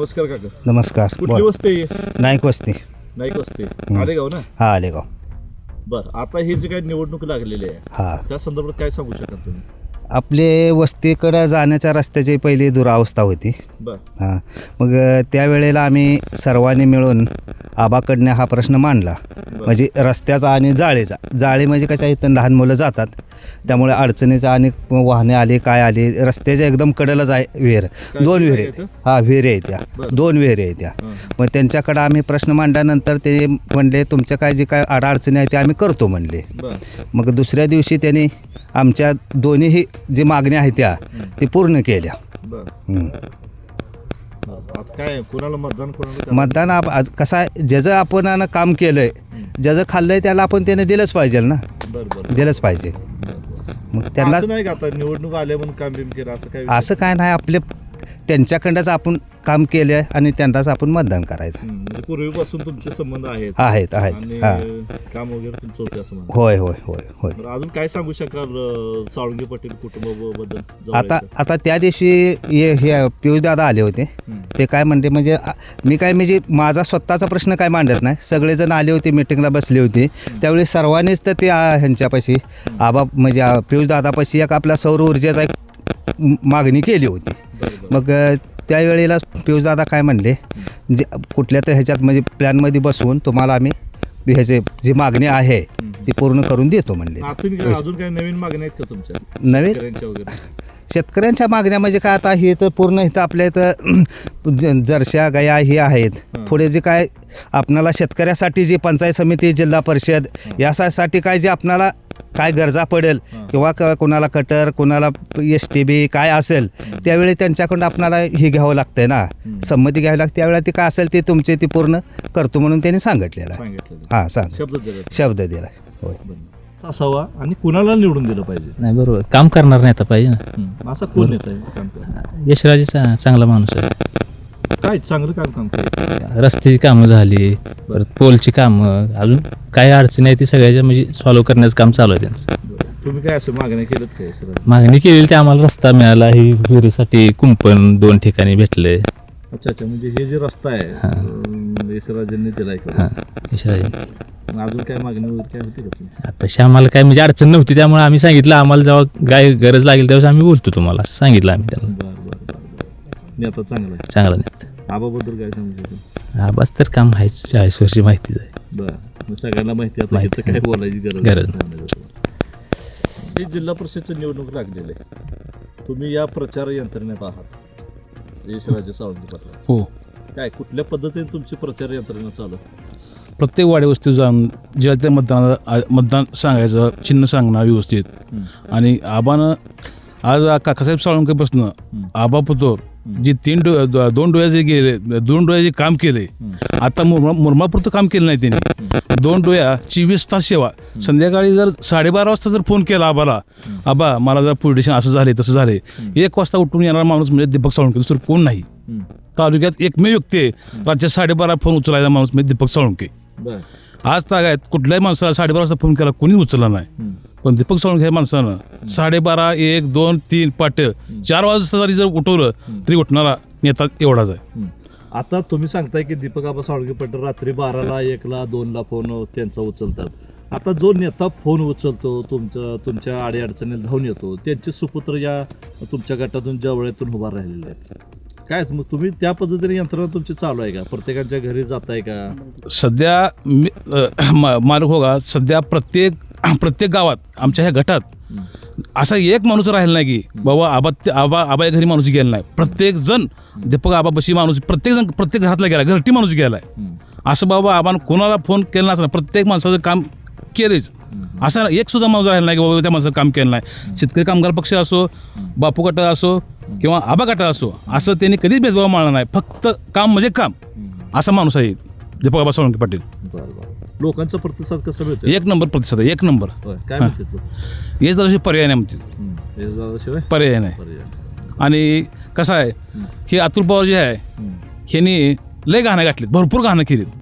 नमस्कार काका. नमस्कार. कुठली बोल. वस्ती आहे? नाईक वस्ती. नाईक वस्ती. आलेगाव ना? हा आलेगाव. बर, आता ही जी काही निवडणूक लागलेली आहे हा त्या संदर्भात काय सांगू शकाल तुम्ही? आपले वस्तीकडं जाण्याच्या रस्त्याची पहिली दुरावस्था होती. बर. हां मग त्यावेळेला आम्ही सर्वांनी मिळून आबाकडनं हा प्रश्न मांडला. म्हणजे रस्त्याचा आणि जाळे म्हणजे कशा इथं लहान मुलं जातात त्यामुळे अडचणीचा आणि वाहने आली काय आली रस्त्याच्या एकदम कडेलाच आहे विहीर. दोन विहिरी आहेत. हा विहिरी आहेत त्या. दोन विहिरी आहेत त्या. मग त्यांच्याकडं आम्ही प्रश्न मांडल्यानंतर ते म्हणले तुमच्या काय जे काय अडचणी आहे ते आम्ही करतो म्हणले. मग दुसऱ्या दिवशी त्यांनी आमच्या दोन्हीही जी मागण्या आहेत त्या ते पूर्ण केल्या. काय कोणाला मतदान मतदान कसं आहे ज्याचं आपण काम केलंय ज्याचं खाल्लंय त्याला आपण त्याने दिलंच पाहिजे ना. दिलंच पाहिजे. मग त्यांना नाही का आता निवडणूक आल्या म्हणून काम बिम केलं असं काय नाही. आपले त्यांच्याकडंच आपण काम केलं आहे आणि त्यांनाच आपण मतदान करायचं. पूर्वीपासून तुमचे संबंध आहेत आहेत. काम वगैरे तुमचं होते असं म्हणतात. होय होय होय होय. अजून काय सांगू शकाल साळुंखे पाटील कुटुंबाबद्दल? आता त्या दिवशी हे पियुष दादा आले होते. ते काय म्हणते म्हणजे माझा स्वतःचा प्रश्न काय मांडत नाही. सगळेजण आले होते मिटिंगला बसले होते त्यावेळी सर्वांनीच तर ते ह्यांच्यापाशी आबा म्हणजे पियुष दादापाशी एक आपला सौर ऊर्जेचा एक मागणी केली होती. मग त्यावेळेला पियुष दादा काय म्हणले जे कुठल्या तर ह्याच्यात म्हणजे प्लॅनमध्ये बसवून तुम्हाला आम्ही ह्याचे जी मागणी आहे ती पूर्ण करून देतो म्हणले. अजून काही नवीन मागण्या आहेत का तुमच्या? नवीन शेतकऱ्यांच्या मागण्या म्हणजे काय आता हे तर पूर्ण इथं आपल्या इथं जर्शा गाया हे आहेत. पुढे जे काय आपणाला शेतकऱ्यासाठी जी पंचायत समिती जिल्हा परिषद यासाठी काय जे आपणाला काय गरजा पडेल किंवा कोणाला कटर कोणाला STB काय असेल त्यावेळी त्यांच्याकडून आपणाला हे घ्यावं लागतंय ना संमती घ्यावी लागते. त्यावेळेला ते काय असेल ते तुमचे ती पूर्ण करतो म्हणून त्यांनी सांगितलेलं आहे. हां शब्द दिला. होय. असावा आणि कुणाला निवडून दिलं पाहिजे? नाही बरोबर काम करणार नाही आता पाहिजे ना. असं कोण नेता आहे काम करणार? यशराजे चांगला माणूस आहे. काय चांगलं काम केलं? रस्त्याची कामं झाली परत पोलची कामं अजून काय अडचणी आहे ती सगळ्याच्या म्हणजे सॉल्व्ह करण्याचं काम चालू आहे त्यांचं. तुम्ही काय असं मागणी केलं काय? मागणी केलेली ते आम्हाला रस्ता मिळाला ही विहिरीसाठी कुंपण 2 ठिकाणी भेटले. अच्छा म्हणजे हे जे रस्ता आहे यशराजांनी दिलाय का? यशराजे अजून काय मागणी वगैरे काय होती का? तशी आम्हाला काय म्हणजे अडचण नव्हती त्यामुळे आम्ही सांगितलं आम्हाला जेव्हा काय गरज लागेल त्यावेळेस आम्ही बोलतो तुम्हाला असं सांगितलं आम्ही त्याला. नेता चांगला नेता. आबाबद्दल काय सांगू शकतो? आबाच तर काम आहेच 40 वर्षी माहितीच आहे. बरं सगळ्यांना माहिती आता काय बोलायची गरज नाही. जिल्हा परिषदची निवडणूक लागलेली आहे. तुम्ही या प्रचार यंत्रणेत आहात यशराजे साळुंखे पाटील. हो. काय कुठल्या पद्धतीने तुमची प्रचार यंत्रणा चालू? प्रत्येक वाड्यावस्ती जाऊन ज्या त्या मतदान सांगायचं चिन्ह सांगणं व्यवस्थित. आणि आबानं आज काकासाहेब साळुंखेपासून आबा पुतोर जे 2 डोळ्याचे गेले 2 डोळ्याचे काम केले. आता मुरमापुरतं काम केलं नाही त्यांनी. 2 डोळ्या 24 तास सेवा. संध्याकाळी जर 12:30 वाजता जर फोन केला आबा मला जर पोलिटिशन असं झाले तसं झाले 1 वाजता उठून येणारा माणूस म्हणजे दीपक साळुंखे दुसरं कोण नाही. तालुक्यात एकमेव व्यक्ती आहे रात्री 12:30 फोन उचलायचा माणूस म्हणजे दीपक साळुंखे. आज तागायत कुठल्याही माणसाला 12:30 वाजता फोन केला कोणी उचलला नाही. पण दीपक साळुंखे माणसानं 12:30 1 2 3 पाट्य 4 वाजता जरी जर उठवलं तरी उठणारा नेता एवढाच आहे. आता तुम्ही सांगताय की दीपक आबा साळुंखे पाटील रात्री 12ला 1ला 2ला फोन त्यांचा उचलतात. आता जो नेता फोन उचलतो तुमच्या अडीअडचणीला धावून येतो त्यांचे सुपुत्र या तुमच्या गटातून जवळतून उभा राहिलेले आहेत. काय मग तुम्ही त्या पद्धतीने यंत्रणा तुमची चालू आहे का? प्रत्येकाच्या घरी जाताय का? सध्या मालक हो का सध्या प्रत्येक गावात आमच्या ह्या गटात असा एक माणूस राहिला नाही की बाबा आबा या घरी माणूस गेला नाही. प्रत्येक जण दीपक आबापाशी माणूस प्रत्येक घरातला गेला घरटी माणूस गेलाय. असं बाबा आबानं कोणाला फोन केला नसला प्रत्येक माणसाचं काम केलेच. असा एक सुद्धा माणूस राहिला नाही की बाबा त्या माणसाचं काम केलं नाही. शेतकरी कामगार पक्ष असो बापू गट असो किंवा आबा गट असो असं त्यांनी कधीच भेदभाव मानला नाही. फक्त काम म्हणजे काम असा माणूस आहे दीपक आबा साळुंखे पाटील. लोकांचा प्रतिसाद कसा मिळतो? 1 नंबर प्रतिसाद आहे. 1 नंबर. काय म्हणते? हेच जराशी पर्याय नाही म्हणते. पर्याय नाही. आणि कसं आहे हे अतुल पवार जे आहे ह्यांनी लय गाणं गाठलेत भरपूर गाणं केलीत.